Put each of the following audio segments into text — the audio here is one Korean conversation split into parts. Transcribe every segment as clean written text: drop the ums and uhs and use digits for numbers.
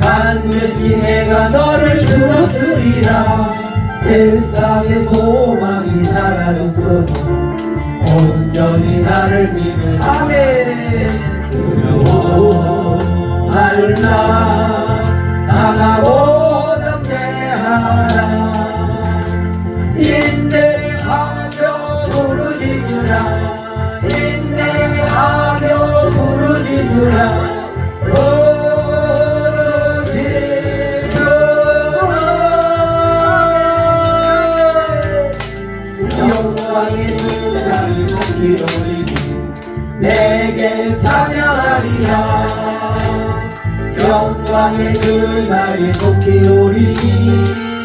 반드시 내가 너를 들었으리라. 세상의 소망이 사라졌어도 온전히 나를 믿는 아멘. 두려워 말라 나가고 담대하라. 인내하며 부르짖으라. 인내하며 부르짖으라. 영광의 주님이 손길 올리니 내게 찬양하리라. 영광의 그날이 속히 오리니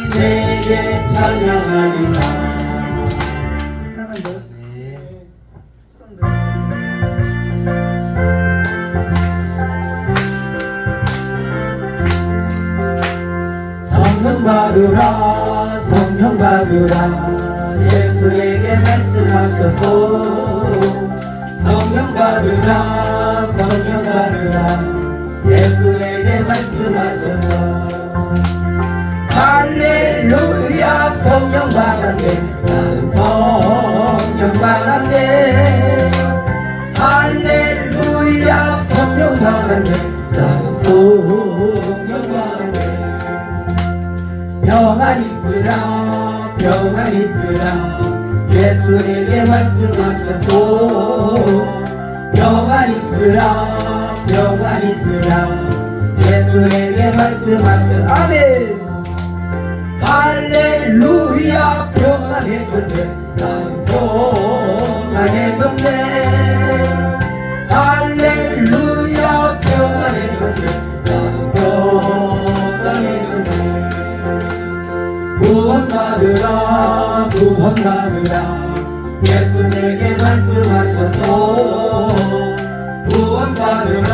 내게 찬양하리라. 성령 받으라 성령 받으라 예수에게 말씀하셔서 성령 받으라 성령 받으라 예수에게 말씀하셔서 할렐루야 성령 받았네 나는 성령 받았네. 할렐루야 성령 받았네 나는 성령 받았네. 평안 있으라 평안 있으라 예수에게 말씀하셔서 평안 있으라 평안 있으라 예수에게 말씀하셔서 아멘. 할렐루야 평안해졌네 나는 평안해졌네. 할렐루야 평안해졌네 나는 평안해졌네. 구원받으라 구원받으라 예수에게 말씀하셔서 구원받으라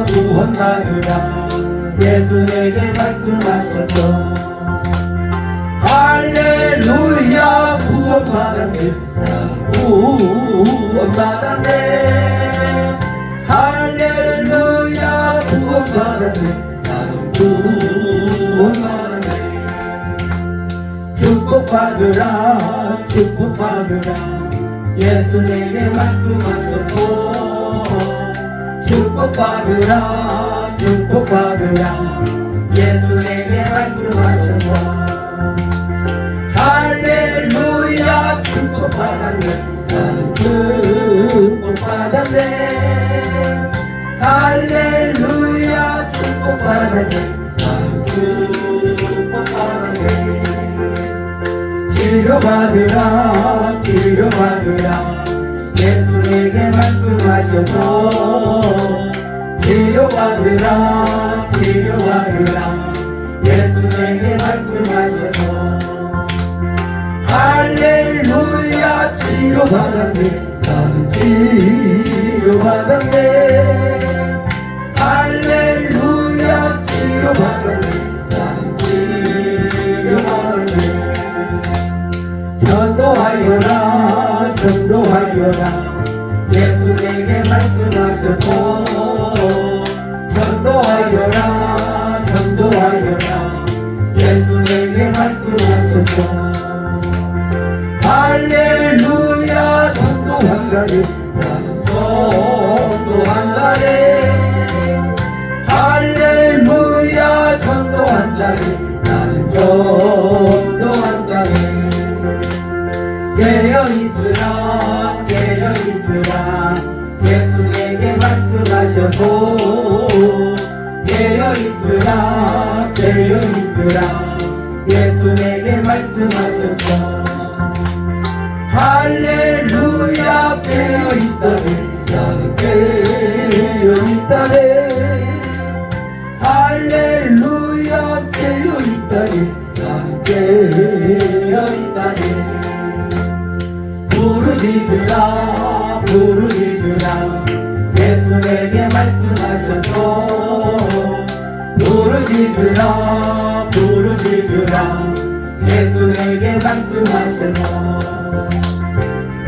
구원받으라 예수에게 말씀하셔서 할렐루야 구원받았네 나는 구원받았네. 할렐루야 구원받았네 나는 구원받았네. 축복받으라 축복받으라 예수에게 말씀하셔서 축복받으라 축복받으라 예수에게 말씀하셔서 할렐루야 축복받았네 나는 축복받았네. 할렐루야 축복받았네 나는 축복받았네. 치료받으라 치료받으라 예수에게 말씀하셔서 치료받으라 치료받으라 예수에게 말씀하셔서 할렐루야 치료받았네 나는 치료받았네. 할렐루야 치료받았네 나는 치료받았네. 전도하여라 전도하여라 예수에게 말씀하셔서 전도하여라 전도하여라 예수에게 말씀하셔서 할렐루야 전도한다네 나는 전도한다네. 할렐루야 전도한다네 나는 전도한다네. 깨어있으라 깨어있으라 예수에게 말씀하셔서 깨어있으라 깨어있으라 예수에게 말씀하셔서 할렐루야 깨어있다네 나는 깨어있다네. 할렐루야 깨어있다네 나는 깨어있다네. 부르짖으라 부르짖으라 예수에게 말씀하셔서 부르짖으라 부르짖으라 예수에게 말씀하셔서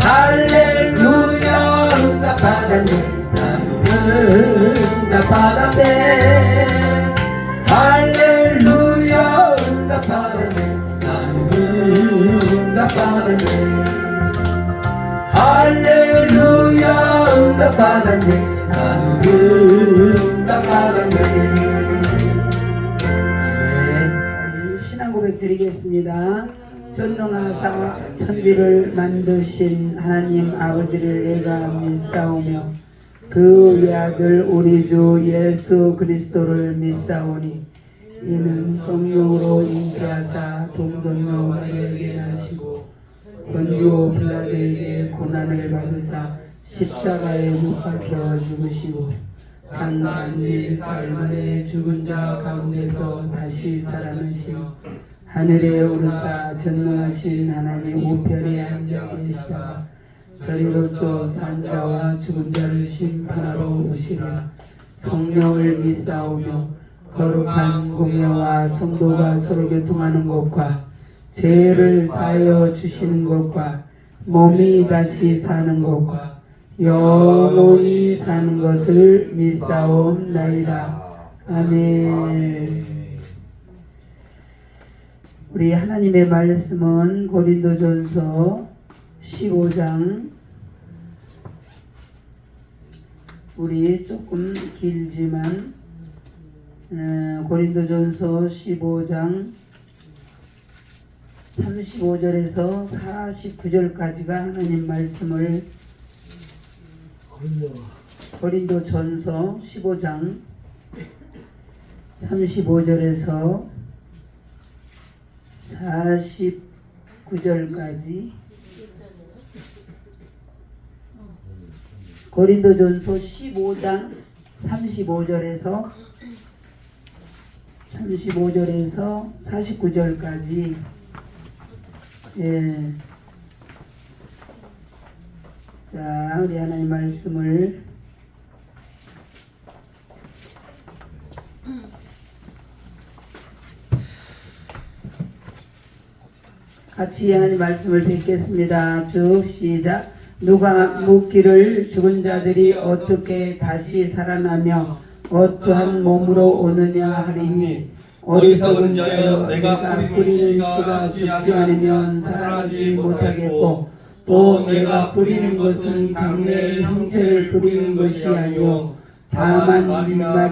할렐루야 응답받았네 나는 응답받았네. 응답받았네. 나는 응답받았네. 신앙 고백 드리겠습니다. 전능하사 천지를 만드신 하나님 아버지를 내가 믿사오며 그 외아들 우리 주 예수 그리스도를 믿사오니 이는 성령으로 잉태하사 동정녀 마리아에게 나시고 본디오 빌라도에게 고난을 받으사 십자가에 못 박혀 죽으시고 장사한 지 사흘 만에 죽은 자 가운데서 다시 살아나시며 하늘에 오르사 전능하신 하나님 우편에 앉아 계시다가 저리로서 산자와 죽은 자를 심판하러 오시리라. 성령을 믿사오며 거룩한 공예와 성도가 서로 교통하는 것과 죄를 사하여 주시는 것과 몸이 다시 사는 것과 영원히 사는 것을 믿사옵나이다. 아멘. 우리 하나님의 말씀은 고린도전서 15장, 우리 조금 길지만 고린도전서 15장 35절에서 49절까지가 하나님 말씀을, 고린도전서 15장 35절에서 49절까지, 고린도전서 15장 35절에서 49절까지. 예. 자, 우리 하나님 말씀을 같이 하나님 말씀을 뵙겠습니다. 쭉 시작. 누가 묻기를 죽은 자들이 어떻게 다시 살아나며 어떠한 몸으로 오느냐 하리니 어리석은 자여, 내가 뿌리는 씨가 죽지 않으면 살아나지 못하겠고 또 내가 뿌리는 것은 장래의 형체를 뿌리는 것이 아니오 다만 말이나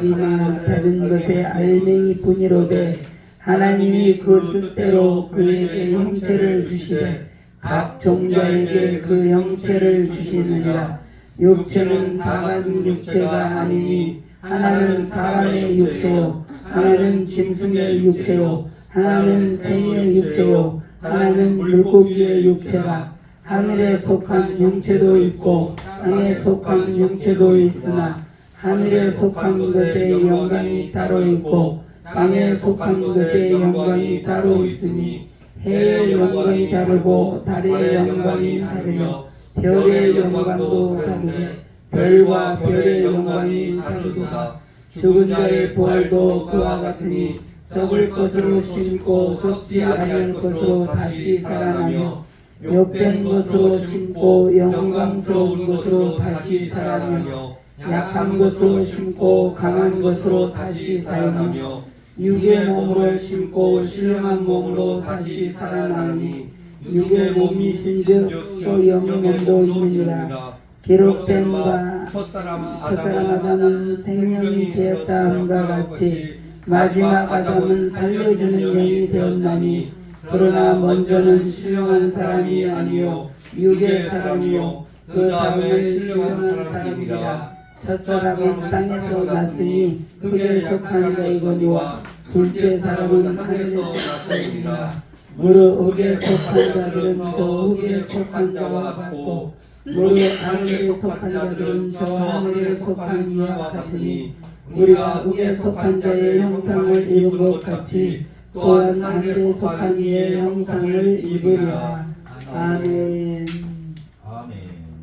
다른 것의 알맹이 뿐이로되 하나님이 그 뜻대로 그에게 형체를 주시되 각 종자에게 그 형체를 주시느니라. 육체는 다간 육체가 아니니 하나는 사람의 육체요 하나는 짐승의 육체요 하나는 새의 육체요 하나는 물고기의 육체라. 하늘에 속한 형체도 있고 땅에 속한 형체도 있으나 하늘에 속한 것의 영광이 따로 있고 땅에 속한 것의 영광이 따로 있으니 해의 영광이 다르고 달의 영광이 다르며 별의 영광도 다르되 별과 별의 영광이 다르도다. 죽은 자의 부활도 그와 같으니 썩을 것으로 심고 썩지 아니할 것으로 다시 살아나며 욕된 것으로 심고 영광스러운 것으로 다시 살아나며 약한 것으로 심고 강한 것으로 다시 살아나며 육의 몸으로 심고 신령한 몸으로 다시 살아나니 육의 몸이 있은즉 또 영몸도 있느니라. 기록된 바 첫사람 아담은 생명이 되었다 함과 같이 마지막 아담은 살려주는 영이 되었나니 그러나 먼저는 신령한 사람이 아니요 육의 사람이요 그 다음에 신령한 사람이라. 첫사람은 땅에서 났으니 흙에 속한 자이거니와 둘째 사람은 하늘에서 났으니라. 무릇 흙에 속한 자들은 저 흙에 속한 자와 같고 무릇 하늘에 속한 자들은 저 하늘에 속한 이와 같으니 우리가 흙에 속한 자의 형상을 입은 것 같이 또한 하늘에 속한 이의 형상을 입으리라. 아멘.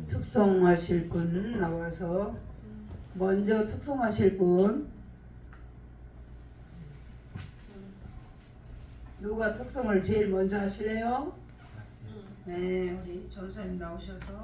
특송하실 분 나와서 먼저 특송하실 분, 누가 특송을 제일 먼저 하실래요? 네, 우리 전사님 나오셔서.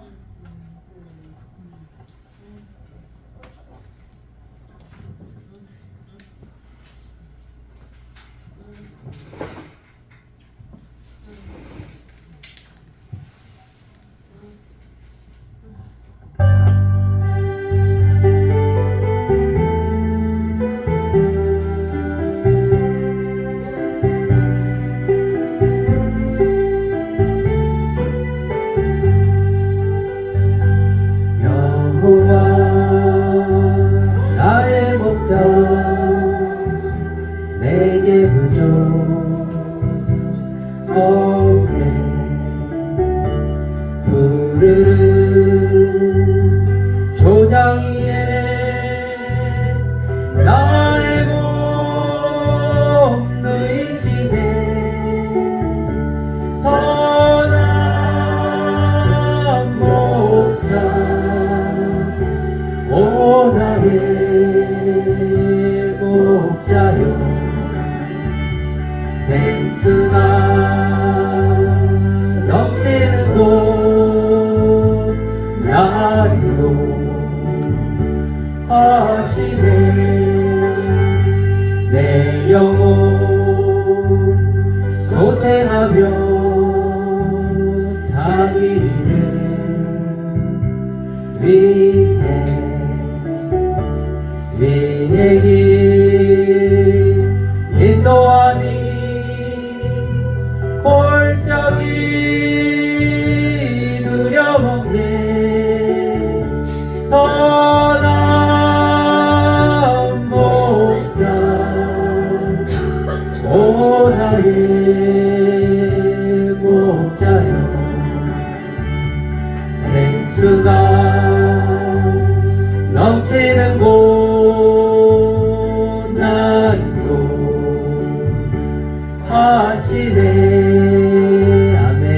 생수가 넘치는 곳 나리로 하시네. 내 영혼 소생하며 자기 일을 위해 길 인도하니 골짜기 누려먹네. 선한 목자 오 나의 목자여 생수가 넘치는 곳 나리로 하시네. 아멘.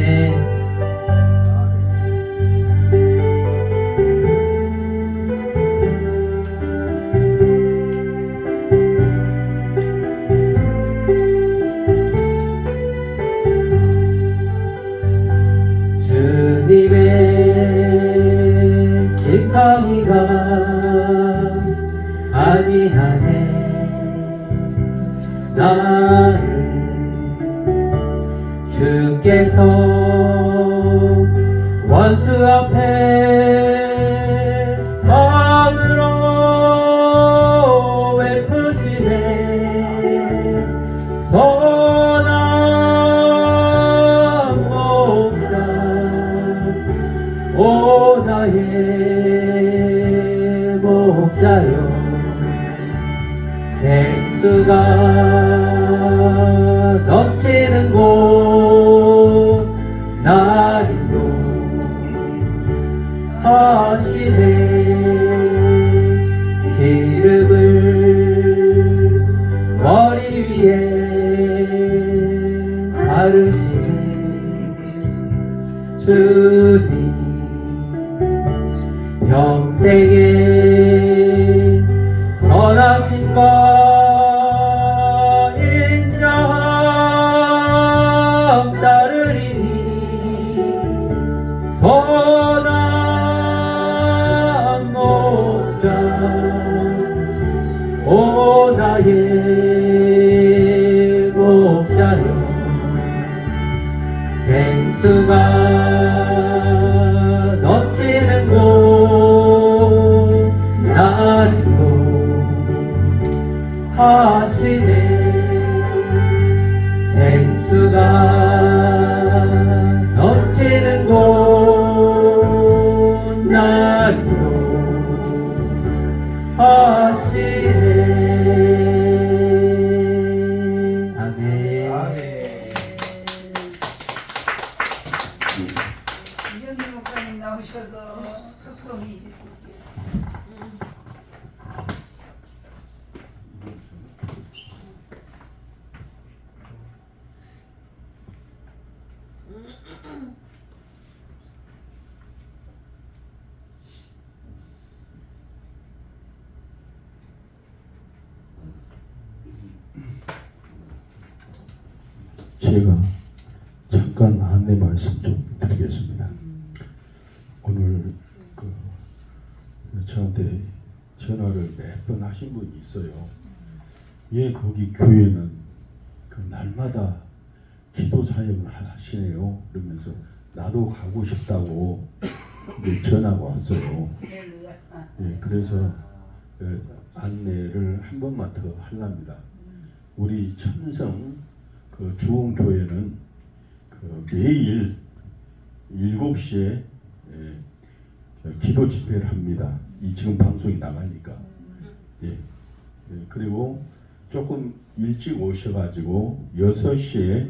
주님의 지팡이가 아니하네. 나를 주께서 원수 앞에 선으로 베푸시네. 선한 목자 오 나의 목자여 생수가 넘치는 곳 나리로 하시네. 기름을 머리 위에 바르시네. 주님 평생에 선하신 바 인정함 따르리니 선한 목자 오 나의 목자여 생수가 넘치는 곳 나리로 하시네. 생수가 넘치는 곳 나리로 하시네. 아멘. 이현미 목사님 나오셔서 속성이 있으시겠어요. 제가 잠깐 안내 말씀 좀 드리겠습니다. 오늘 저한테 전화를 몇 번 하신 분이 있어요. 예, 거기 교회는 날마다 기도 사역을 하시네요. 그러면서 나도 가고 싶다고 전화가 왔어요. 예, 그래서 안내를 한 번만 더 하랍니다. 우리 천성 주원교회는 매일 7시에 기도 집회를 합니다. 이 지금 방송이 나가니까. 예. 그리고 조금 일찍 오셔가지고 6시에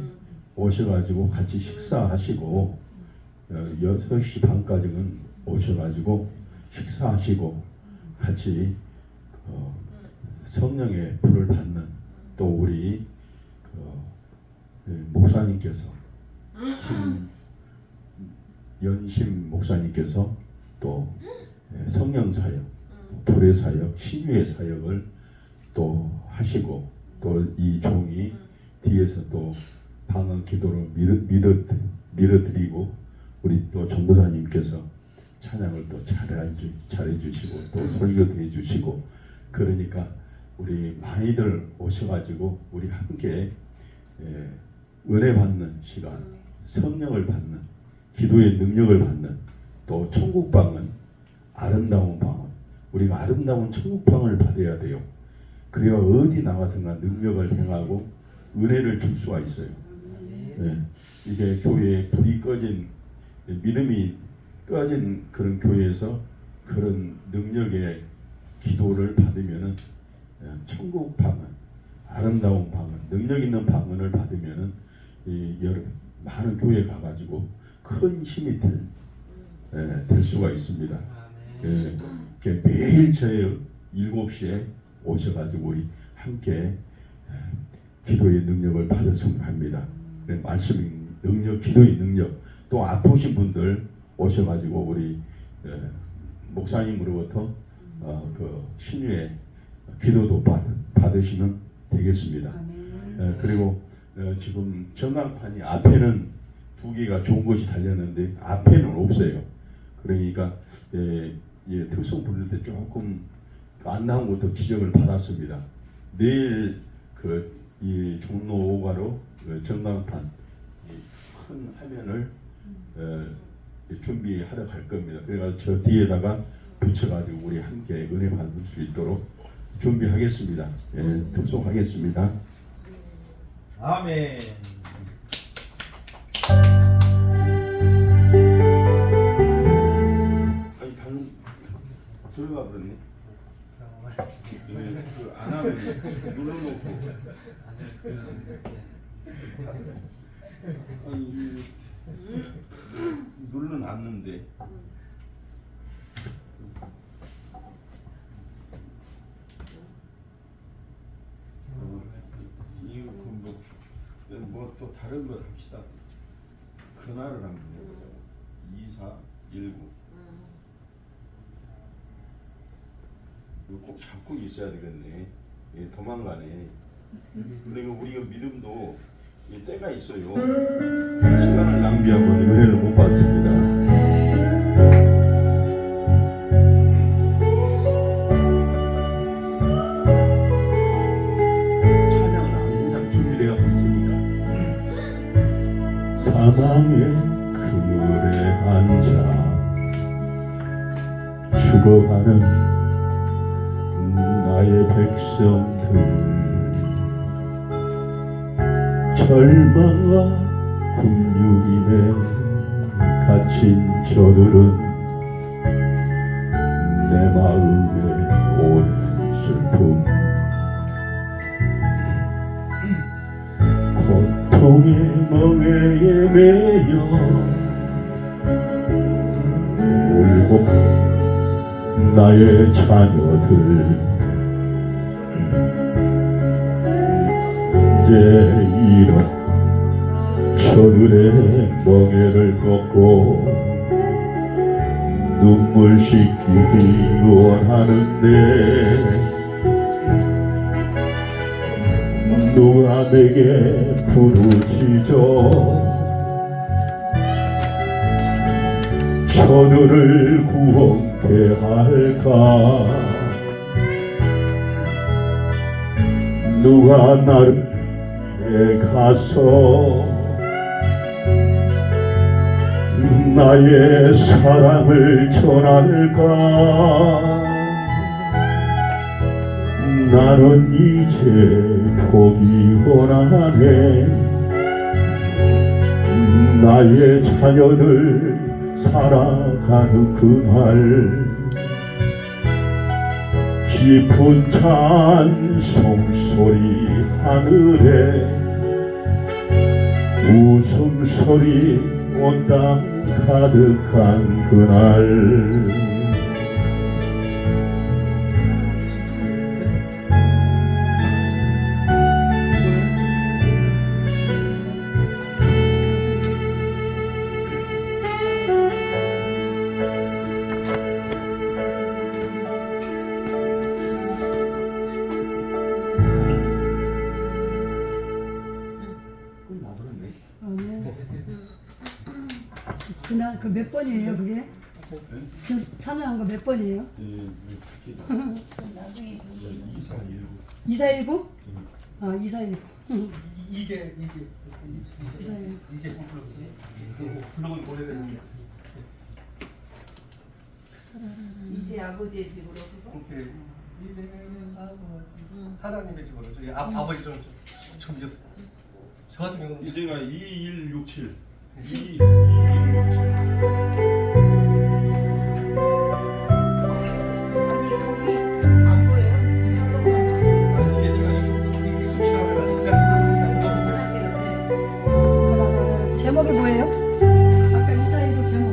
오셔가지고 같이 식사하시고 6시 반까지는 오셔가지고 식사하시고 같이 성령의 불을 받는 또 우리 목사님께서 김연심 목사님께서 또 성령 사역, 불의 사역, 신유의 사역을 또 하시고 또 이 종이 뒤에서 또 방언 기도로 밀어드리고 우리 또 전도사님께서 찬양을 또 잘해주시고 또 설교도 해주시고 그러니까 우리 많이들 오셔가지고 우리 함께 은혜 받는 시간, 성령을 받는 기도의 능력을 받는 또 천국방은 아름다운 방언 우리가 아름다운 천국방을 받아야 돼요. 그래야 어디 나가서나 능력을 행하고 은혜를 줄 수가 있어요. 네. 이게 교회에 불이 꺼진 믿음이 꺼진 그런 교회에서 그런 능력의 기도를 받으면은 천국 방언, 아름다운 방언, 능력 있는 방언을 받으면은 많은 교회 가가지고 큰 힘이 될 수가 있습니다. 매일 저희 7시에 오셔가지고 우리 함께 기도의 능력을 받았으면 합니다. 말씀의 능력, 기도의 능력, 또 아프신 분들 오셔가지고 우리 목사님으로부터 그 신유의 기도도 받으시면 되겠습니다. 그리고 지금 전광판이 앞에는 2개가 좋은 것이 달렸는데 앞에는 없어요. 그러니까 특성 부를 때 조금 안 나온 것도 지적을 받았습니다. 내일 이 종로 5가로 전광판 큰 화면을 준비하러 갈 겁니다. 그래서 저 뒤에다가 붙여가지고 우리 함께 은혜 받을 수 있도록 준비하겠습니다. 특송하겠습니다. 아멘. 아니 방 들어가 버렸네. 안 하면 눌러놓고. 아니 눌러놨는데. 이거 뭐 또 다른 거 합시다. 그날을 한번 해보자. 2419. 이거 꼭 잡고 있어야 되겠네. 도망가네. 그러니까 우리가 믿음도 때가 있어요. 시간을 낭비하고 은혜를 못 받습니다. 사망의 그늘에 앉아 죽어가는 나의 백성들 절망과 긍휼임에 갇힌 저들은 내 마음에 온 슬픔 고통의 멍에에 매여 울고 나의 자녀들 이제 이런 저들의 멍에를 꺾고 눈물 씻기기 원하는데 누가 내게 부르짖어 저들을 구원케 할까 누가 나를 위해 가서 나의 사랑을 전할까 나는 이제 포기원하네 나의 자녀들 살아가는 그날 깊은 찬송소리 하늘에 웃음소리 온 땅 가득한 그날 그날 그 몇 번이에요 그게? 지금 찬양한 거 몇 번이에요? 나중에 2419? 아 2419. 이게 2419. 이게 블록은 오래됐는데 이제 아버지의 집으로 그거. 오케이 이제는 하나님의 집으로 저희 아버지 좀 주세요. 저 같은 경우는 이제가 2167 2167 아니 거기 안 보여요? 이게 제가 익숙치가 봐봐. 제목이 뭐예요? 아까 2419 제목.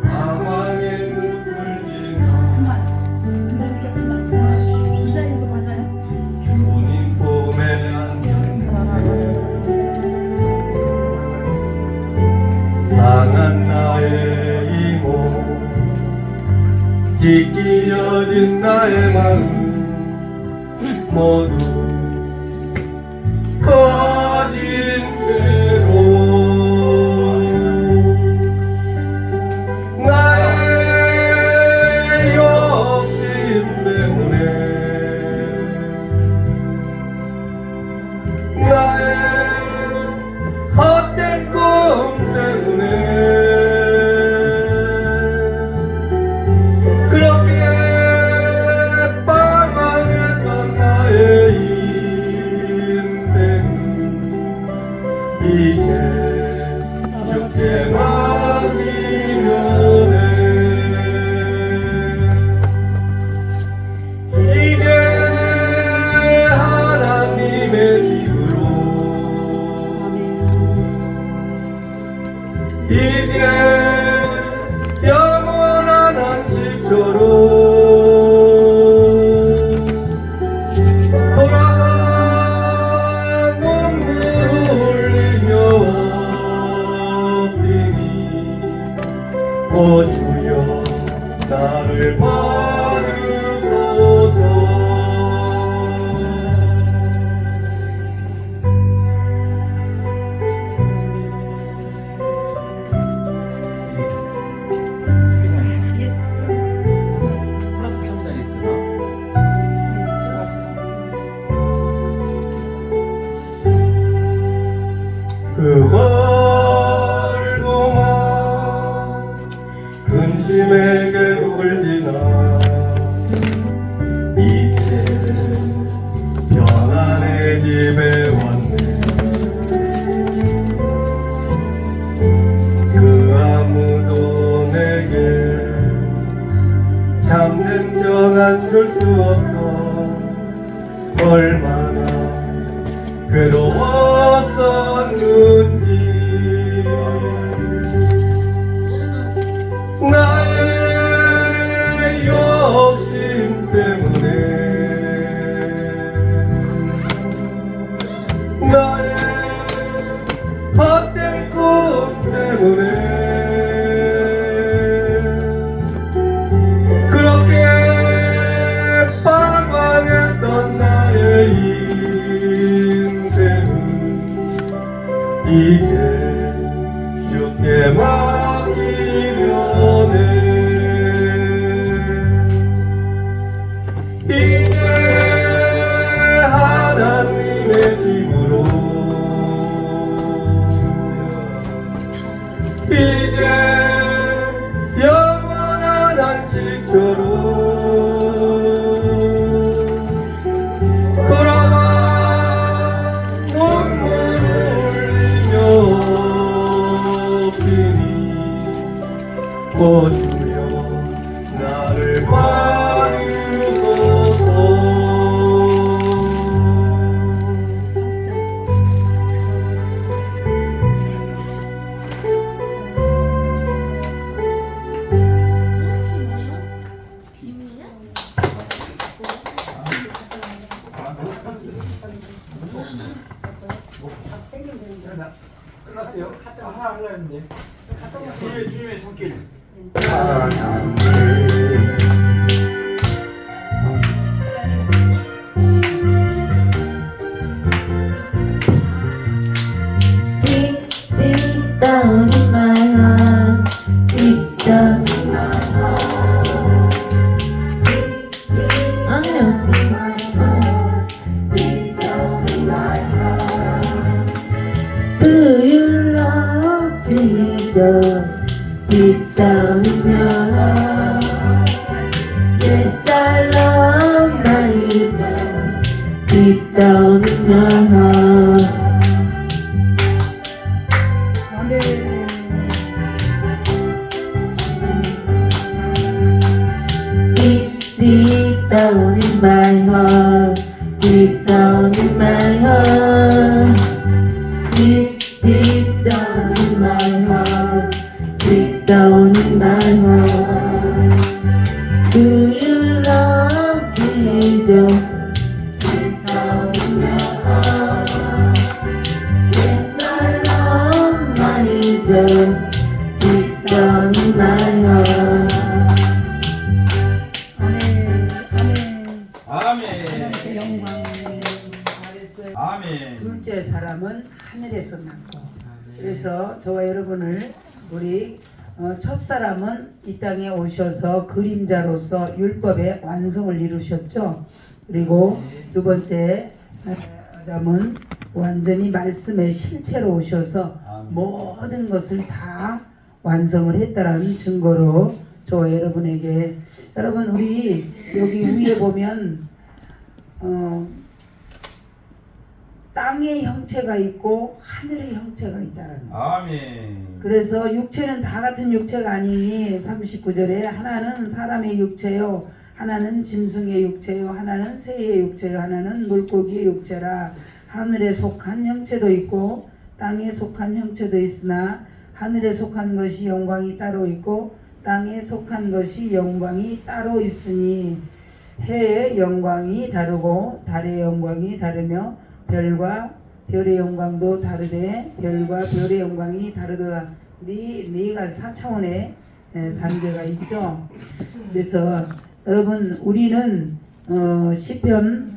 아망의 눈물 지나 그만. 기다리자 그만. 2419 맞아요? 주님 봄에 안녕 상한 나의 이모 찢기어진 나의 마음 모두 꺼진 채로 나의 욕심 때문에 나의 헛된 꿈 때문에 그렇게 방황했던 나의 인생 이제 죽게 맡기려네 이제 하나님의 집으로 이제 영원한 안식처로 돌아와 눈물을 흘리며 엎드리니 오 주여 나를 받으소서 플러스 3이 있으나 그 멀고만 근심의 계곡을 지나 이제 평안의 집에 왔네 그 아무도 내게 참는 평안 줄 수 없어 얼마나 괴로웠었는지 나의 욕심 때문에 나의 헛된 꿈 때문에 그렇게 방황했던 나의 인생은 이제 주께 맡기려네 이제 하나님의 집으로 이제 영원한 안식처로 돌아와 눈물을 흘리며 엎드리니 오 주여 나를 받으소서 끝났어요? 하나 하려 했는데 주님의 손길 Do you love Jesus? Deep down in your heart. Yes, I love my Jesus. Deep down in your heart. 아멘. Deep down in my heart. Deep down in my heart. Deep down in my heart. Deep down in my heart. Do you love Jesus? Deep down in my heart. Yes, I love my Jesus. Deep down in my heart. 아멘. 아멘. 아멘. 하나님께 영광. 잘했어요. 아멘. 둘째 사람은 하늘에서 낳고. 그래서 저와 여러분을 우리 첫 사람은 이 땅에 오셔서 그림자로서 율법의 완성을 이루셨죠. 그리고 두 번째 아담은 완전히 말씀의 실체로 오셔서 모든 것을 다 완성을 했다라는 증거로 저와 여러분에게 여러분 우리 여기 위에 보면 땅의 형체가 있고 하늘의 형체가 있다는 거예요. 아멘. 그래서 육체는 다 같은 육체가 아니니 39절에 하나는 사람의 육체요 하나는 짐승의 육체요 하나는 새의 육체요 하나는 물고기의 육체라. 하늘에 속한 형체도 있고 땅에 속한 형체도 있으나 하늘에 속한 것이 영광이 따로 있고 땅에 속한 것이 영광이 따로 있으니 해의 영광이 다르고 달의 영광이 다르며 별과 별의 영광도 다르되 별과 별의 영광이 다르더라. 네가 4차원의 단계가 있죠. 그래서 여러분 우리는 시편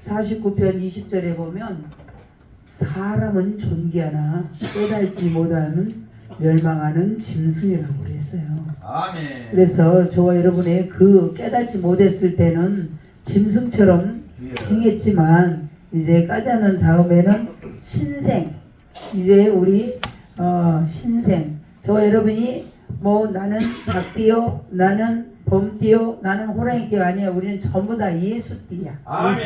49편 20절에 보면 사람은 존귀하나 깨달지 못하는 멸망하는 짐승이라고 그랬어요. 아멘. 그래서 저와 여러분의 그 깨달지 못했을 때는 짐승처럼 행했지만 이제 까자는 다음에는 신생. 이제 우리 신생. 저와 여러분이 뭐 나는 닭띠요, 나는 범띠요, 나는 호랑이띠가 아니야. 우리는 전부 다 예수띠야. 아멘.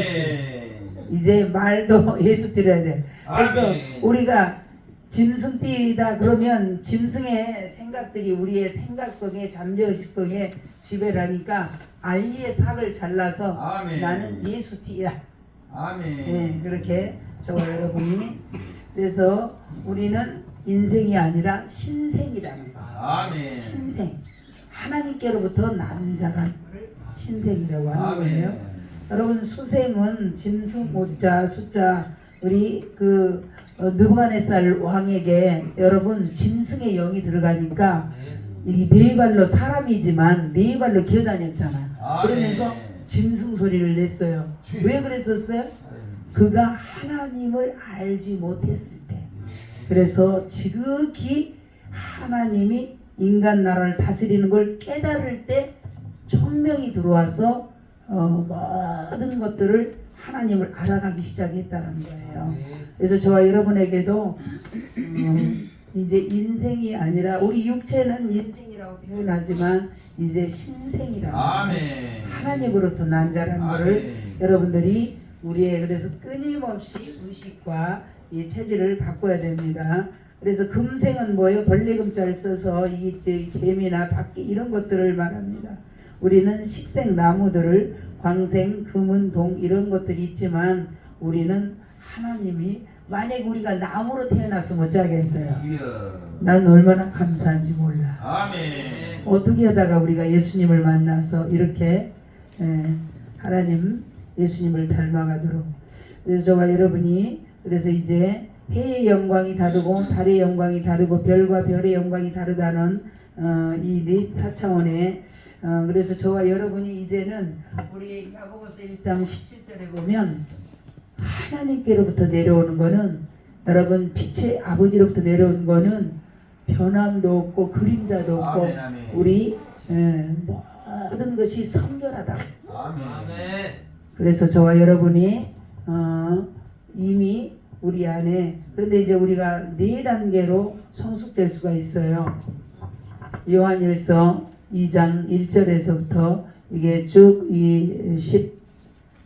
이제 말도 예수띠라야 돼. 그래서 아멘. 우리가 짐승띠다 그러면 짐승의 생각들이 우리의 생각 속에 잠재의식 속에 지배를 하니까 아이의 삭을 잘라서 아멘. 나는 예수띠야. 아멘. 네, 그렇게 저와 여러분이 그래서 우리는 인생이 아니라 신생이라는 거예요. 아멘. 신생. 하나님께로부터 난 자가 신생이라고 하는 거예요. 아멘. 여러분 수생은 짐승 모자 숫자 우리 그 느부갓네살 왕에게 여러분 짐승의 영이 들어가니까 이 네 발로 사람이지만 네 발로 기어다녔잖아요. 그러면서 짐승 소리를 냈어요. 왜 그랬었어요? 그가 하나님을 알지 못했을 때. 그래서 지극히 하나님이 인간 나라를 다스리는 걸 깨달을 때 천명이 들어와서 모든 것들을 하나님을 알아가기 시작했다는 거예요. 그래서 저와 여러분에게도 이제 인생이 아니라 우리 육체는 인생이라고 표현하지만 이제 신생이라고 아멘. 하나님으로부터 난 자라는 것을 여러분들이 우리의 그래서 끊임없이 의식과 이 체질을 바꿔야 됩니다. 그래서 금생은 뭐예요? 벌레금자를 써서 이 개미나 바퀴 이런 것들을 말합니다. 우리는 식생 나무들을 광생, 금은, 동 이런 것들이 있지만 우리는 하나님이 만약에 우리가 나무로 태어났으면 어쩌겠어요? 난 얼마나 감사한지 몰라. 아멘. 어떻게 하다가 우리가 예수님을 만나서 이렇게 하나님 예수님을 닮아가도록. 그래서 저와 여러분이 그래서 이제 해의 영광이 다르고 달의 영광이 다르고 별과 별의 영광이 다르다는 이 네 4차원의 그래서 저와 여러분이 이제는 우리 야고보서 1장 17절에 보면 하나님께로부터 내려오는 거는 여러분 빛의 아버지로부터 내려온 거는 변함도 없고 그림자도 없고 아멘, 아멘. 우리 모든 것이 성결하다. 아멘. 그래서 저와 여러분이 이미 우리 안에 그런데 이제 우리가 4단계로 성숙될 수가 있어요. 요한일서 2장 1절에서부터 이게 쭉 이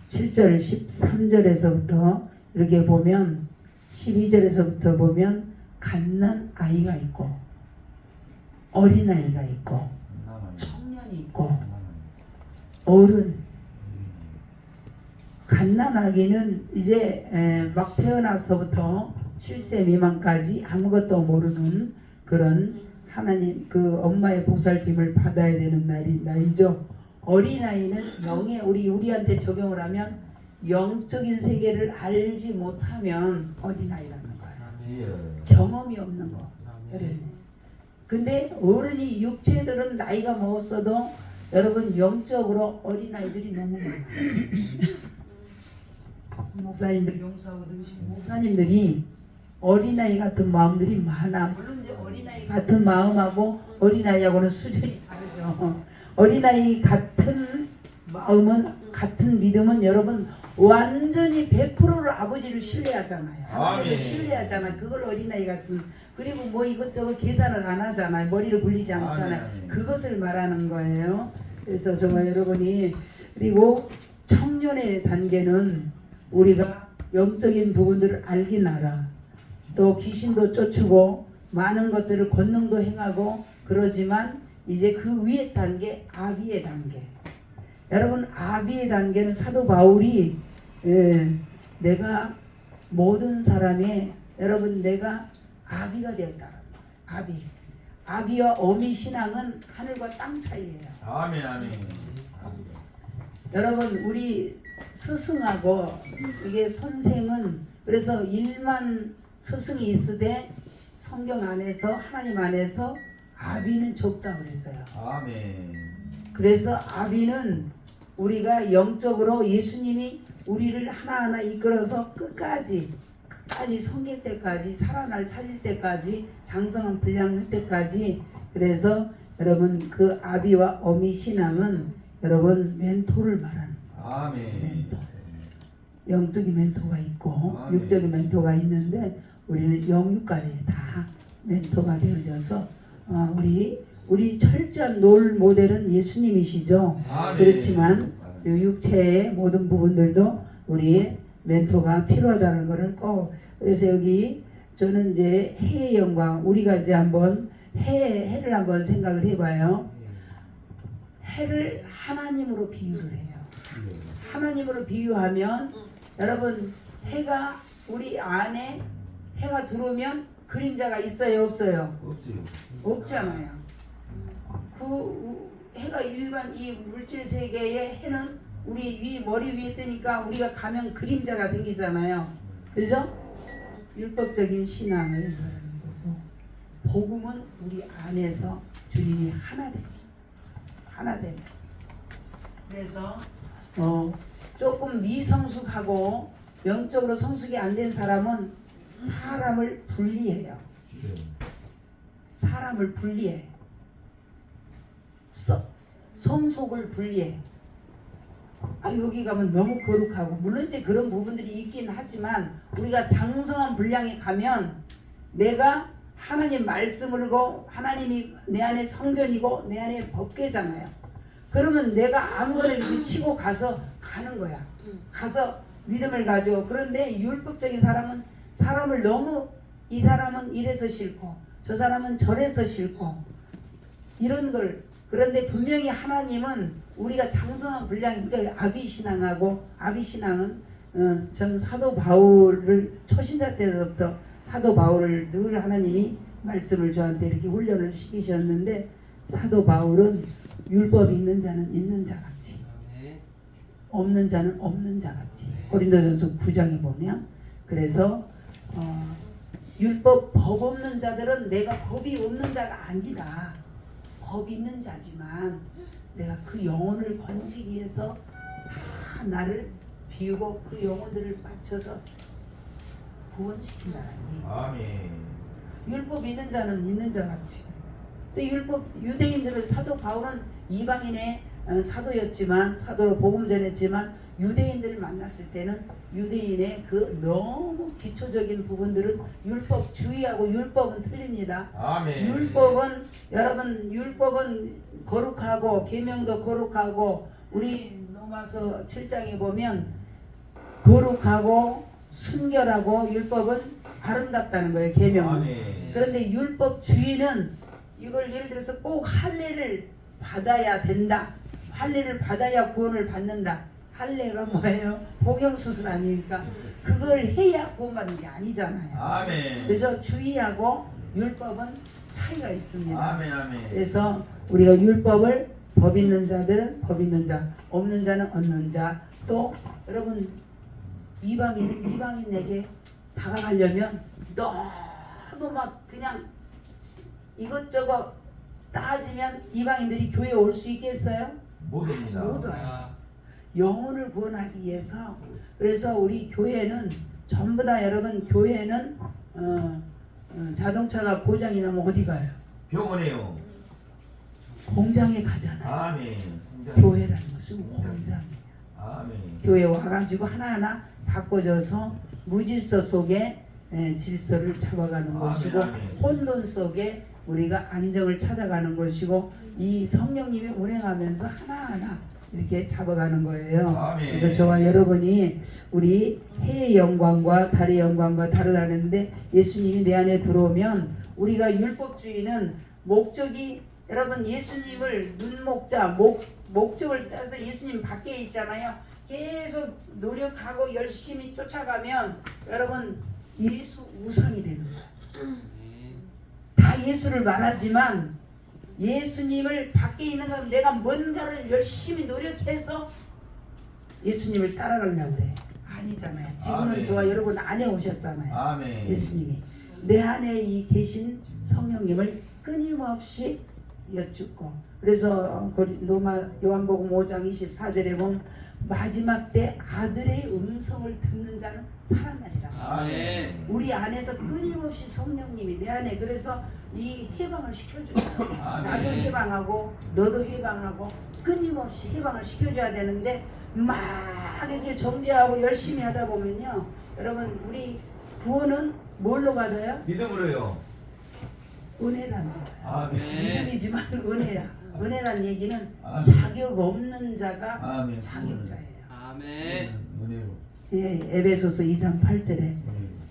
17절 13절에서부터 이렇게 보면 12절에서부터 보면 갓난 아이가 있고 어린아이가 있고 청년이 있고 어른 갓난아기는 이제 막 태어나서부터 7세 미만까지 아무것도 모르는 그런 하나님 그 엄마의 보살핌을 받아야 되는 나이죠. 어린아이는 영의 우리한테 적용을 하면 영적인 세계를 알지 못하면 어린아이라는 거예요. 경험이 없는 거. 근데 어른이 육체들은 나이가 먹었어도 여러분 영적으로 어린아이들이 너무 많아요. 목사님들 용서하고 들으시는 목사님들이 어린아이 같은 마음들이 많아. 물론 이제 어린아이 같은 마음하고 어린아이하고는 수준이 다르죠. 어린아이 같은 마음은 같은 믿음은 여러분 완전히 100%를 아버지를 신뢰하잖아요. 하나님을 아멘. 신뢰하잖아요. 그걸 어린아이 같은 그리고 뭐 이것저것 계산을 안 하잖아요. 머리를 굴리지 않잖아요. 아멘. 그것을 말하는 거예요. 그래서 정말 여러분이 그리고 청년의 단계는 우리가 영적인 부분들을 알긴 알아. 또 귀신도 쫓고 많은 것들을 권능도 행하고 그러지만 이제 그 위의 단계 아비의 단계. 여러분 아비의 단계는 사도 바울이 내가 모든 사람의 여러분 내가 아비가 되었다. 아비와 어미 신앙은 하늘과 땅 차이예요. 아멘. 여러분 우리 스승하고 이게 선생은 그래서 1만 스승이 있으되 성경 안에서 하나님 안에서 아비는 적다 그랬어요. 아멘. 그래서 아비는 우리가 영적으로 예수님이 우리를 하나하나 이끌어서 끝까지 섬길 때까지 살아날 차릴 때까지 장성한 분량할 때까지 그래서 여러분 그 아비와 어미 신앙은 여러분 멘토를 말하는 거예요. 아멘. 멘토. 영적인 멘토가 있고 아멘. 육적인 멘토가 있는데 우리는 영육간에 다 멘토가 되어져서 우리 철저한 롤 모델은 예수님이시죠. 아멘. 그렇지만 이 육체의 모든 부분들도 우리의 멘토가 필요하다는 것을 꼭 그래서 여기 저는 이제 해의 영광 우리가 이제 한번 해를 한번 생각을 해봐요. 해를 하나님으로 비유를 해요. 하나님으로 비유하면 여러분 해가 우리 안에 해가 들어오면 그림자가 있어요 없어요? 없잖아요. 그 해가 일반 이 물질 세계의 해는 우리 머리 위에 뜨니까 우리가 가면 그림자가 생기잖아요. 그죠? 율법적인 신앙을 말하는 거고 복음은 우리 안에서 주님이 하나 됩니다. 그래서 조금 미성숙하고 영적으로 성숙이 안 된 사람은 사람을 분리해요. 사람을 분리해. 성속을 분리해. 여기 가면 너무 거룩하고 물론 이제 그런 부분들이 있긴 하지만 우리가 장성한 분량에 가면 내가 하나님 말씀을고 하나님이 내 안에 성전이고 내 안에 법궤잖아요. 그러면 내가 아무거나 미치고 가는 거야. 가서 믿음을 가지고 그런데 율법적인 사람은 사람을 너무 이 사람은 이래서 싫고 저 사람은 저래서 싫고 이런 걸 그런데 분명히 하나님은 우리가 장성한 분량 그러니까 아비신앙하고 아비신앙은 전 사도 바울을 초신자 때부터 사도 바울을 늘 하나님이 말씀을 저한테 이렇게 훈련을 시키셨는데 사도 바울은 율법 있는 자는 있는 자같이 없는 자는 없는 자같이 고린도전서 9장에 보면 그래서 율법 법 없는 자들은 내가 법이 없는 자가 아니다. 법 있는 자지만 내가 그 영혼을 건지기 위해서 다 나를 비우고 그 영혼들을 맞춰서 구원시킨다니. 아멘. 율법 있는 자는 있는 자 같이. 또 율법 유대인들은 사도 바울은 이방인의 사도였지만 사도로 복음 전했지만 유대인들을 만났을 때는 유대인의 그 너무 기초적인 부분들은 율법주의하고 율법은 틀립니다. 아멘. 율법은 여러분 율법은 거룩하고 계명도 거룩하고 우리 로마서 7장에 보면 거룩하고 순결하고 율법은 아름답다는 거예요. 계명은. 아멘. 그런데 율법주의는 이걸 예를 들어서 꼭 할례를 받아야 된다. 할례를 받아야 구원을 받는다. 할례가 뭐예요? 복용수술 아닙니까? 그걸 해야 구원받는 게 아니잖아요. 아멘. 그래서 주의하고 율법은 차이가 있습니다. 아멘. 아멘. 그래서 우리가 율법을 법 있는 자들, 법 있는 자, 없는 자는 없는 자. 또 여러분 이방인에게 다가가려면 너무 막 그냥 이것저것 따지면 이방인들이 교회에 올 수 있겠어요? 못 옵니다. 못 와요. 영혼을 구원하기 위해서. 그래서 우리 교회는 전부 다 여러분 교회는 자동차가 고장이 나면 어디 가요? 병원에요. 공장에 가잖아요. 아멘. 교회라는 것은 공장이에요. 아멘. 교회 와가지고 하나하나 바꿔줘서 무질서 속에 질서를 잡아가는 아멘, 것이고 아멘. 혼돈 속에 우리가 안정을 찾아가는 것이고 이 성령님이 운행하면서 하나하나 이렇게 잡아가는 거예요. 아멘. 그래서 저와 여러분이 우리 해의 영광과 달의 영광과 다르다는데 예수님이 내 안에 들어오면 우리가 율법주의는 목적이 여러분 예수님을 눈목자 목적을 따서 예수님 밖에 있잖아요. 계속 노력하고 열심히 쫓아가면 여러분 예수 우상이 되는 거예요. 다 예수를 말하지만 예수님을 밖에 있는 건 내가 뭔가를 열심히 노력해서 예수님을 따라가려고 그래. 아니잖아요. 지금은 아멘. 저와 여러분 안에 오셨잖아요. 아멘. 예수님이 내 안에 이 계신 성령님을 끊임없이 여쭙고 그래서 로마 요한복음 5장 24절에 보면 마지막 때 아들의 음성을 듣는 자는 살아나리라. 아멘. 우리 안에서 끊임없이 성령님이 내 안에 그래서 이 해방을 시켜줘요. 나도 아멘. 해방하고 너도 해방하고 끊임없이 해방을 시켜줘야 되는데 막 이렇게 정죄하고 열심히 하다 보면요 여러분 우리 구원은 뭘로 받아요? 믿음으로요. 은혜란 거예요. 아멘. 믿음이지만 은혜야. 은혜란 얘기는 아멘. 자격 없는 자가 아멘. 자격자예요. 아멘. 은혜로. 예, 에베소서 2장 8절에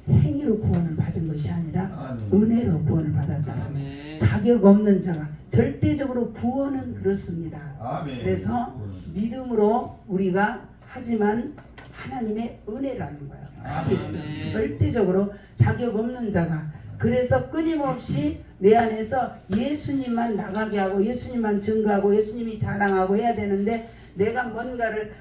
행위로 구원을 받은 것이 아니라 아멘. 은혜로 구원을 받았다. 아멘. 자격 없는 자가 절대적으로 구원은 그렇습니다. 아멘. 그래서 믿음으로 우리가 하지만 하나님의 은혜라는 거예요. 답이 있어요. 아멘. 절대적으로 자격 없는 자가 그래서 끊임없이 내 안에서 예수님만 나가게 하고 예수님만 증거하고 예수님이 자랑하고 해야 되는데 내가 뭔가를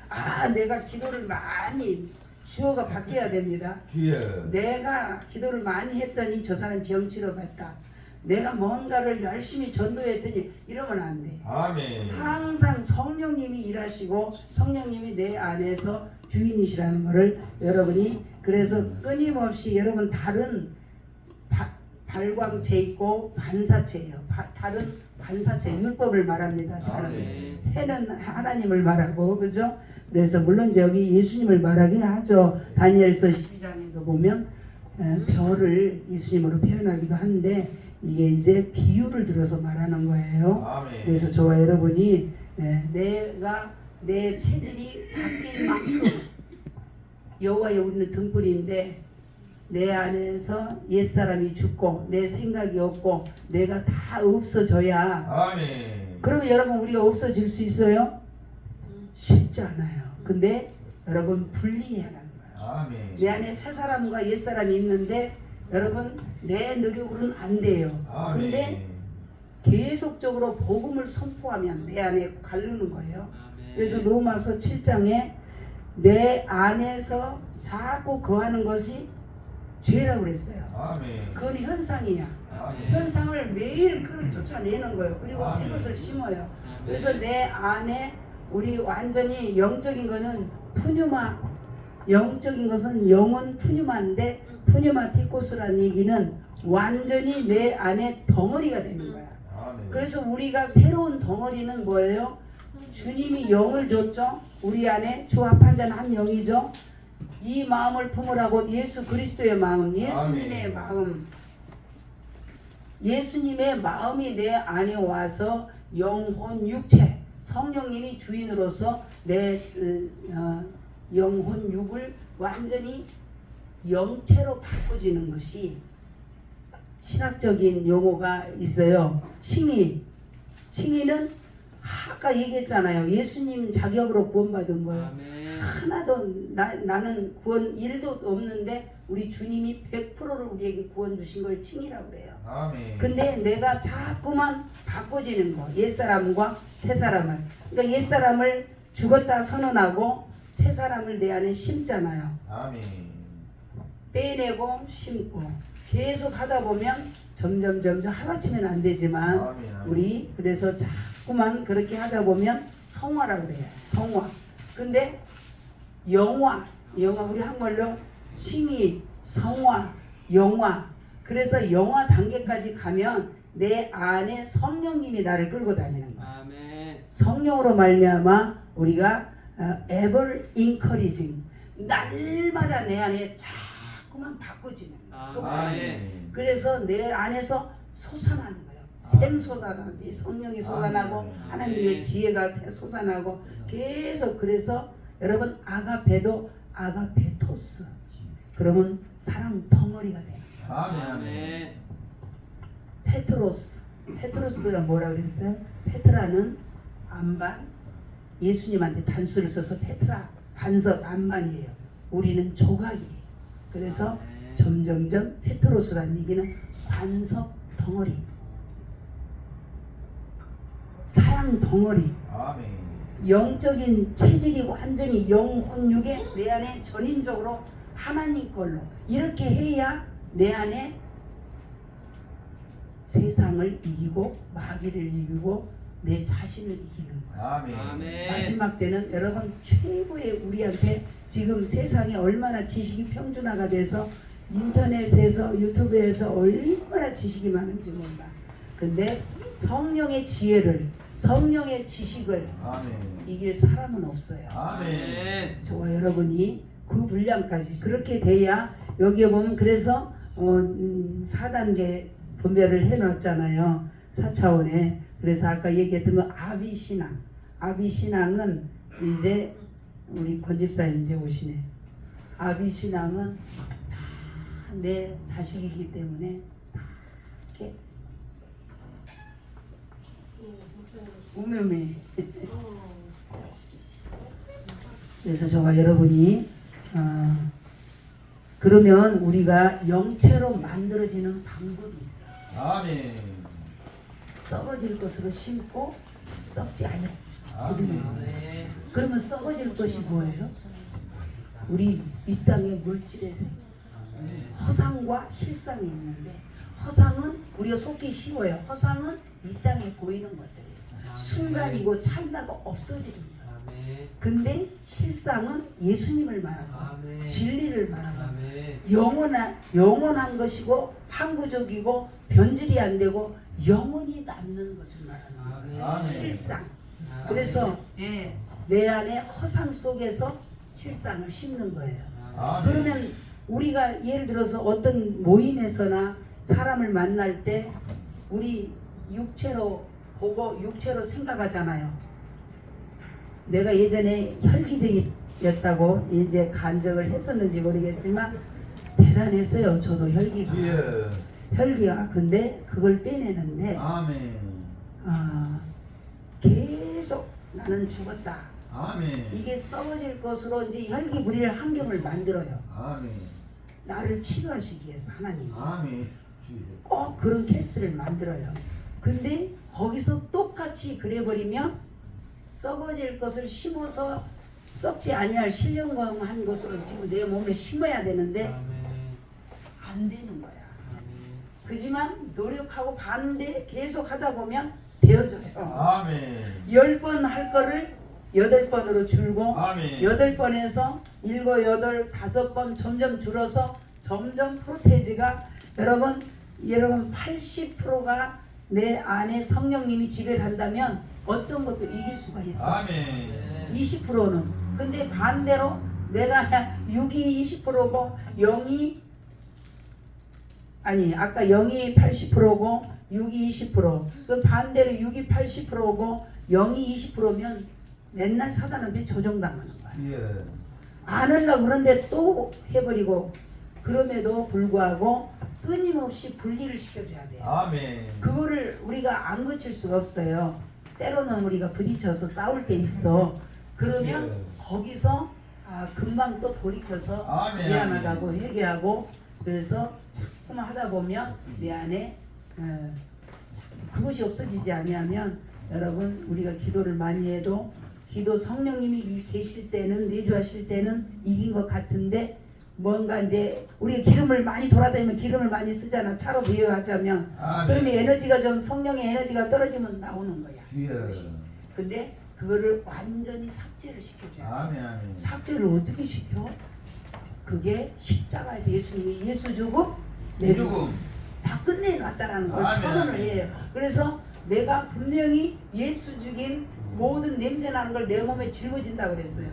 내가 기도를 많이 주어가 바뀌어야 됩니다. 주여. 내가 기도를 많이 했더니 저 사람 병 치료받다. 내가 뭔가를 열심히 전도했더니 이러면 안 돼. 아멘. 항상 성령님이 일하시고 성령님이 내 안에서 주인이시라는 것을 여러분이 그래서 끊임없이 여러분 다른 발광체 있고 반사체예요. 다른 반사체 율법을 말합니다. 다른 해는 하나님을 말하고 그죠? 그래서 물론 여기 예수님을 말하긴 하죠. 다니엘서 12장에도 보면 별을 예수님으로 표현하기도 하는데 이게 이제 비유를 들어서 말하는 거예요. 아멘. 그래서 저와 여러분이 내가 내 체질이 바뀔 만큼 여호와의 우리는 등불인데 내 안에서 옛사람이 죽고 내 생각이 없고 내가 다 없어져야 아멘. 그러면 여러분 우리가 없어질 수 있어요? 쉽지 않아요. 근데 여러분 분리해야 하는 거예요. 아멘. 내 안에 새 사람과 옛 사람이 있는데 여러분 내 노력으로는 안 돼요. 아멘. 근데 계속적으로 복음을 선포하면 내 안에 가르는 거예요. 그래서 로마서 7장에 내 안에서 자꾸 거하는 것이 죄라고 그랬어요. 아멘. 그건 현상이야. 아멘. 현상을 매일 쫓아내는 거예요. 그리고 새 아멘. 것을 심어요. 그래서 내 안에 우리 완전히 영적인 거는 푸뉴마, 영적인 것은 영혼 푸뉴마인데 푸뉴마티코스라는 얘기는 완전히 내 안에 덩어리가 되는 거야. 아멘. 그래서 우리가 새로운 덩어리는 뭐예요? 주님이 영을 줬죠. 우리 안에 주 합한 자는 한 영이죠. 이 마음을 품으라고 예수 그리스도의 마음, 예수님의 마음, 예수님의 마음이 내 안에 와서 영혼 육체, 성령님이 주인으로서 내 영혼 육을 완전히 영체로 바꾸지는 것이 신학적인 용어가 있어요. 칭의는 아까 얘기했잖아요. 예수님 자격으로 구원받은 거예요. 아멘. 하나도 나는 구원 1도 없는데 우리 주님이 100%를 우리에게 구원 주신 걸 칭의라고 그래요. 아멘. 근데 내가 자꾸만 바꿔지는 거. 옛사람과 새사람을. 그러니까 옛사람을 죽었다 선언하고 새사람을 내 안에 심잖아요. 아멘. 빼내고 심고 계속 하다 보면 점점 하루아침에는 안 되지만 아멘. 우리 그래서 자꾸만 그렇게 하다 보면 성화라고 그래요. 성화. 근데 영화 우리 한글로 칭의, 성화, 영화. 그래서 영화 단계까지 가면 내 안에 성령님이 나를 끌고 다니는 거야. 아멘. 성령으로 말미암아 우리가 ever encouraging 날마다 내 안에 자꾸만 바꿔지는 거야. 아멘. 그래서 내 안에서 솟아나는 거예요. 샘 솟아나지, 성령이 솟아나고 아멘. 하나님의 지혜가 솟아나고 계속. 그래서 여러분 아가페도 아가페토스, 그러면 사랑 덩어리가 돼요. 아멘. 페트로스가 뭐라 그랬어요? 페트라는 안반, 예수님한테 단수를 써서 페트라, 반석 안반이에요. 우리는 조각이에요. 그래서 점점점 페트로스라는 얘기는 반석 덩어리, 사랑 덩어리, 아멘. 영적인 체질이 완전히 영혼육에 내 안에 전인적으로 하나님 걸로 이렇게 해야 내 안에 세상을 이기고 마귀를 이기고 내 자신을 이기는 거야. 아멘. 아멘. 마지막 때는 여러분 최고의 우리한테 지금 세상에 얼마나 지식이 평준화가 돼서 인터넷에서 유튜브에서 얼마나 지식이 많은지 몰라. 근데 성령의 지혜를, 성령의 지식을 아멘. 이길 사람은 없어요. 아멘. 저와 여러분이 그 분량까지 그렇게 돼야 여기에 보면 그래서 4단계 분별을 해놨잖아요. 4차원에. 그래서 아까 얘기했던 거 아비신앙. 아비신앙은 이제 우리 권집사님 이제 오시네. 아비신앙은 다 내 자식이기 때문에 다 이렇게 우매매. 그래서 저와 여러분이 그러면 우리가 영체로 만들어지는 방법이 있어요. 아멘. 썩어질 것으로 심고 썩지 않을. 아멘. 그러면 썩어질 것이 뭐예요? 우리 이 땅의 물질에서 허상과 실상이 있는데, 허상은 우리가 속기 쉬워요. 허상은 이 땅에 보이는 것들이에요. 순간이고 찰나가 없어지는 거예요. 근데 실상은 예수님을 말하고 진리를 말하고 영원한 것이고 항구적이고 변질이 안 되고 영원히 남는 것을 말하는 거예요. 실상. 그래서 내 안에 허상 속에서 실상을 심는 거예요. 그러면 우리가 예를 들어서 어떤 모임에서나 사람을 만날 때 우리 육체로 보고 육체로 생각하잖아요. 내가 예전에 혈기적이었다고 이제 간증을 했었는지 모르겠지만 대단했어요. 저도 혈기가. 예. 혈기가. 근데 그걸 빼내는데 아멘. 계속 나는 죽었다. 아멘. 이게 썩어질 것으로 이제 혈기 부릴 환경을 만들어요. 아멘. 나를 치료하시기 위해서 하나님. 아멘. 꼭 그런 케이스를 만들어요. 근데 거기서 똑같이 그래버리면 썩어질 것을 심어서 썩지 아니할 신령한 것으로 지금 내 몸에 심어야 되는데 안 되는 거야. 그지만 노력하고 반대 계속 하다 보면 되어져요. 아멘. 10번 할 거를 8번으로 줄고 아멘. 8번에서 7, 8, 5번 점점 줄어서 점점 프로테이지가 여러분 80%가 내 안에 성령님이 지배를 한다면 어떤 것도 이길 수가 있어. 아멘. 20%는. 근데 반대로 내가 6이 20%고 0이 아니 아까 0이 80%고 6이 20%. 그 반대로 6이 80%고 0이 20%면 맨날 사단한테 조정당하는 거야. 예. 안 하려고 그런데 또 해버리고 그럼에도 불구하고 끊임없이 분리를 시켜줘야 돼요. 아멘. 그거를 우리가 안 거칠 수가 없어요. 때로는 우리가 부딪혀서 싸울 때 있어. 그러면 예. 거기서 금방 또 돌이켜서 아멘, 미안하다고 회개하고 그래서 자꾸만 하다 보면 내 안에 그것이 없어지지 아니하면 여러분 우리가 기도를 많이 해도 기도 성령님이 계실 때는 내주하실 때는 이긴 것 같은데 뭔가 이제 우리가 기름을 많이 돌아다니면 기름을 많이 쓰잖아. 차로 비유하자면 아멘. 그러면 에너지가 좀 성령의 에너지가 떨어지면 나오는 거야. 예. 근데 그거를 완전히 삭제를 시켜줘야 돼. 아멘. 아멘. 삭제를 어떻게 시켜? 그게 십자가에서 예수님이 예수 주고 내 죽음. 다 끝내놨다라는 걸 아멘, 선언을 아멘. 해요. 그래서 내가 분명히 예수 죽인 모든 냄새 나는 걸 내 몸에 짊어진다 그랬어요.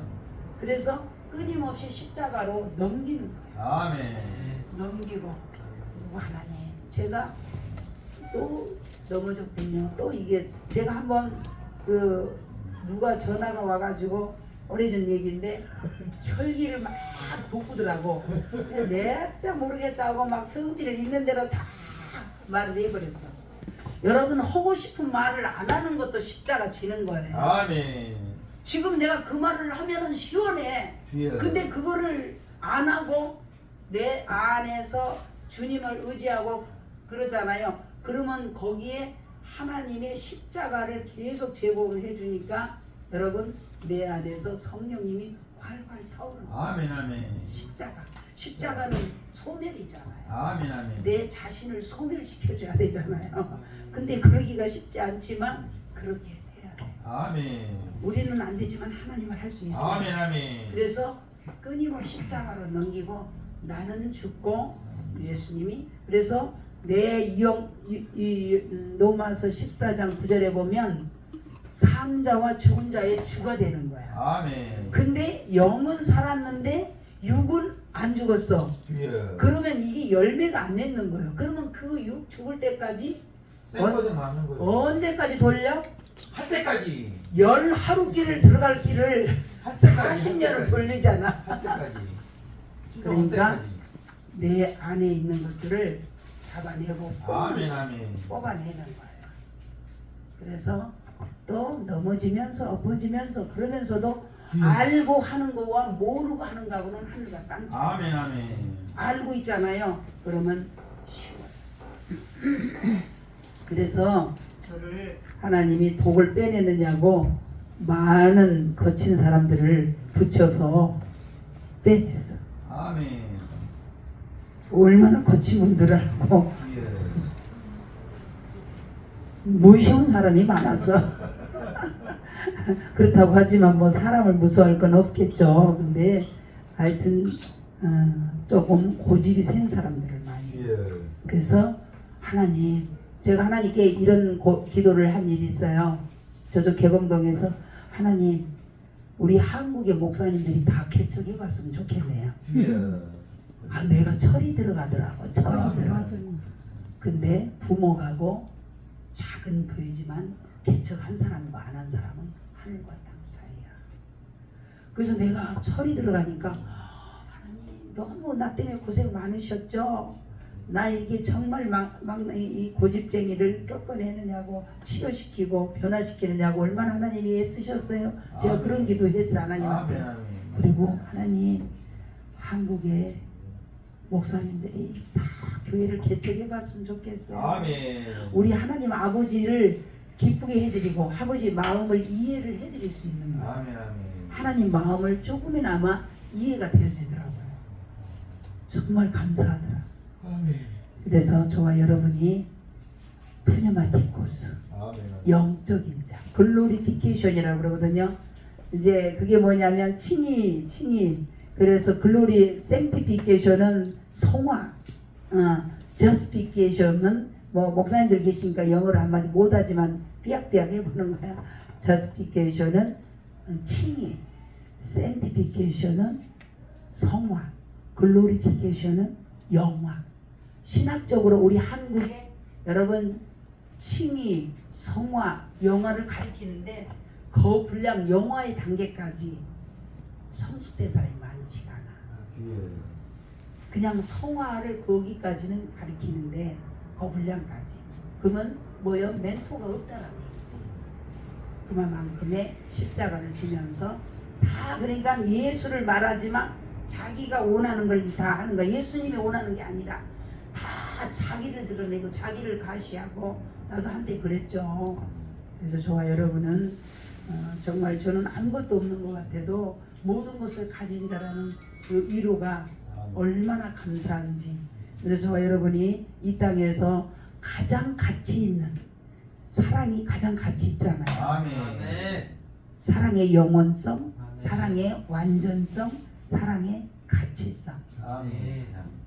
그래서 끊임없이 십자가로 넘기는 거예요. 아멘. 넘기고 그리고 하나님 제가 또 넘어졌군요. 또 이게 제가 한번 그 누가 전화가 와가지고 오래전 얘기인데 혈기를 막 돋구더라고. 냅다 모르겠다고 막 성질을 있는 대로 다 말을 해버렸어. 여러분 하고 싶은 말을 안 하는 것도 십자가 지는 거예요. 아멘. 지금 내가 그 말을 하면은 시원해. 예. 근데 그거를 안 하고 내 안에서 주님을 의지하고 그러잖아요. 그러면 거기에 하나님의 십자가를 계속 제공을 해주니까 여러분 내 안에서 성령님이 활활 타오르는 거예요. 아멘. 아멘. 십자가는 소멸이잖아요. 아멘. 아멘. 내 자신을 소멸시켜줘야 되잖아요. 근데 그러기가 쉽지 않지만 그렇게 해야 돼요. 아멘. 우리는 안 되지만 하나님은 할 수 있어요. 아멘. 아멘. 그래서 끊임없이 십자가로 넘기고 나는 죽고 예수님이 그래서 내 로마서 14장 9절에 보면 산자와 죽은 자의 주가 되는 거야. 아멘. 근데 영은 살았는데 육은 안 죽었어. 예. 그러면 이게 열매가 안 맺는 거예요. 그러면 그 육 죽을 때까지 생거든 맞는 거예요. 언제까지 돌려? 할 때까지. 열 하루길을 들어갈 길을 할 때까지. 40년을 돌리잖아. 할 때까지. 그러니까 할 때까지. 내 안에 있는 것들을 잡아내고 아멘. 아멘. 뽑아내는 거예요. 그래서 또 넘어지면서 엎어지면서 그러면서도 알고 하는 거와 모르고 하는 거하고는 하늘과 땅 차이. 아멘. 아멘. 알고 있잖아요. 그러면 쉬워요. 그래서 저를 하나님이 독을 빼내느냐고 많은 거친 사람들을 붙여서 빼냈어. 아멘. 얼마나 거친 분들 알고 예. 무서운 사람이 많았어. 그렇다고 하지만 뭐 사람을 무서워할 건 없겠죠. 근데 하여튼 조금 고집이 센 사람들을 많이. 예. 그래서 하나님, 제가 하나님께 이런 기도를 한 일이 있어요. 저쪽 개봉동에서 하나님, 우리 한국의 목사님들이 다 개척해봤으면 좋겠네요. 예. 내가 철이 들어가더라고. 철이 맞아요. 들어가. 맞아요. 근데 부모가고 작은 교회지만 개척한 사람과 안 한 사람은 하늘과 땅 차이야. 그래서 내가 철이 들어가니까 하나님 너무 나 때문에 고생 많으셨죠. 나 이게 정말 이 고집쟁이를 꺾어내느냐고 치료시키고 변화시키느냐고 얼마나 하나님이 애쓰셨어요. 제가 아멘. 그런 기도했어요 하나님한테. 아멘. 아멘. 그리고 하나님 한국의 목사님들이 다 교회를 개척해봤으면 좋겠어요. 아멘. 우리 하나님 아버지를 기쁘게 해드리고 아버지 마음을 이해를 해드릴 수 있는 거예요. 아멘. 아멘. 하나님 마음을 조금이나마 이해가 되시더라고요. 정말 감사하더라. 아멘. 그래서 저와 여러분이 푸뉴마티코스 아멘. 영적인 자 글로리피케이션이라고 그러거든요. 이제 그게 뭐냐면 칭의 그래서 글로리 생티피케이션은 성화 저스피케이션은 뭐 목사님들 계시니까 영어를 한마디 못하지만 삐약삐약 해보는 거야. justification은 칭의, sanctification은 성화, glorification은 영화. 신학적으로 우리 한국에 여러분 칭의, 성화, 영화를 가리키는데 그 분량 영화의 단계까지 성숙된 사람이 많지가 않아. 그냥 성화를 거기까지는 가리키는데 그 분량까지. 그러면 뭐요? 멘토가 없다라는 얘기지. 그만큼의 십자가를 지면서 다 그러니까 예수를 말하지만 자기가 원하는 걸 다 하는 거야. 예수님이 원하는 게 아니라 다 자기를 드러내고 자기를 가시하고 나도 한때 그랬죠. 그래서 저와 여러분은 정말 저는 아무것도 없는 것 같아도 모든 것을 가진 자라는 그 위로가 얼마나 감사한지. 그래서 저와 여러분이 이 땅에서 가장 가치 있는 사랑이 가장 가치 있잖아요. 아멘. 사랑의 영원성, 사랑의 완전성, 사랑의 가치성. 아멘.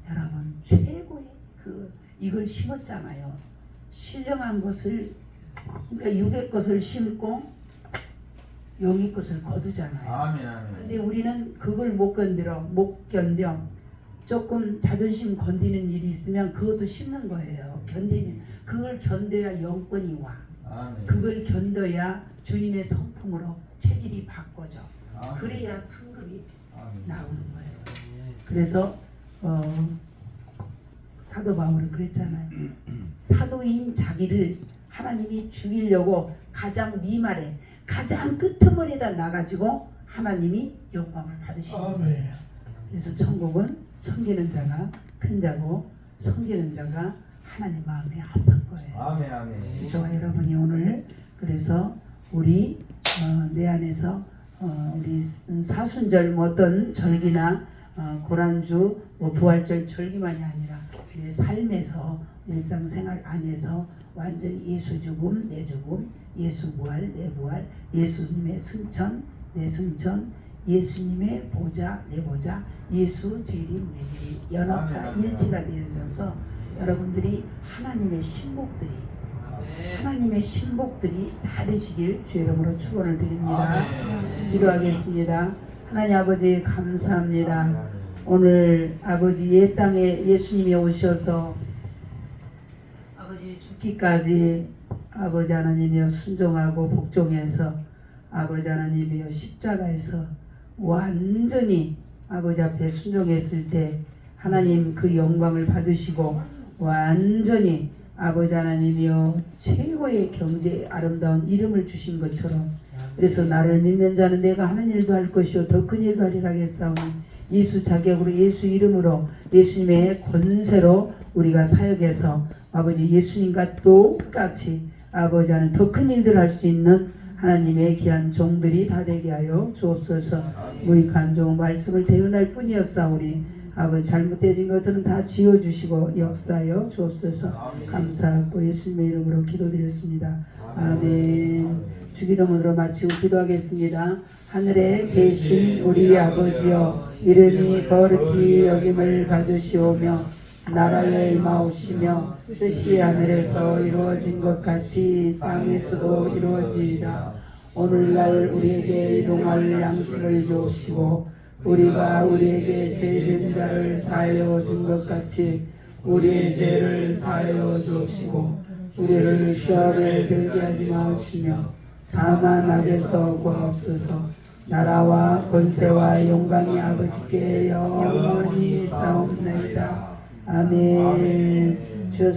여러분 최고의 이걸 심었잖아요. 신령한 것을 그러니까 육의 것을 심고 영의 것을 거두잖아요. 아멘. 아멘. 근데 우리는 그걸 못 견뎌. 조금 자존심 건드리는 일이 있으면 그것도 심는 거예요. 견디는 그걸 견뎌야 영권이 와. 아멘. 그걸 견뎌야 주님의 성품으로 체질이 바꿔져. 아멘. 그래야 상급이 아멘. 나오는 거예요. 그래서 사도 바울은 그랬잖아요. 사도인 자기를 하나님이 죽이려고 가장 미말에 가장 끄트머리에다 나가지고 하나님이 영광을 받으시는 거예요. 그래서 천국은 섬기는 자가 큰 자고 섬기는 자가 하나님 마음에 합한 거예요. 아멘. 아멘. 저와 여러분이 오늘 그래서 우리 내 안에서 우리 사순절 뭐 어떤 절기나 고란주 뭐 부활절 절기만이 아니라 내 삶에서 일상생활 안에서 완전히 예수 죽음 내 죽음, 예수 부활 내 부활, 예수님의 승천 내 승천, 예수님의 보좌 내 보좌, 예수 재림 내 재림 연합과 일치가 되어져서 여러분들이 하나님의 신복들이 다 되시길 주 이름으로 축원을 드립니다. 기도하겠습니다. 하나님 아버지 감사합니다. 오늘 아버지 옛 땅에 예수님이 오셔서 아버지 죽기까지 아버지 하나님이여 순종하고 복종해서 아버지 하나님이여 십자가에서 완전히 아버지 앞에 순종했을 때 하나님 그 영광을 받으시고 완전히 아버지 하나님이여 최고의 경제 아름다운 이름을 주신 것처럼 그래서 나를 믿는 자는 내가 하는 일도 할 것이요 더 큰 일도 하리라 하겠사오니 예수 자격으로 예수 이름으로 예수님의 권세로 우리가 사역해서 아버지 예수님과 똑같이 아버지 하는 더 큰 일들을 할 수 있는 하나님의 귀한 종들이 다 되게 하여 주옵소서. 무익한 종 말씀을 대언할 뿐이었사오니 아버지 잘못되어진 것들은 다 지워주시고 역사하여 주옵소서. 감사하고 예수님의 이름으로 기도드렸습니다. 아멘. 주기도문으로 마치고 기도하겠습니다. 하늘에 계신 우리 아버지여 이름이 거룩히 여김을 받으시오며 나라에 임하옵시며 뜻이 하늘에서 이루어진 것 같이 땅에서도 이루어지이다. 오늘날 우리에게 일용할 양식을 주옵시고 우리가 우리에게 죄진 자를 사하여 준 것 같이 우리의 죄를 사하여 주옵시고 우리를 시험에 들게 하지 마시며 다만 악에서 구하옵소서. 나라와 권세와 영광이 아버지께 영원히 싸움나이다. 아멘. 주여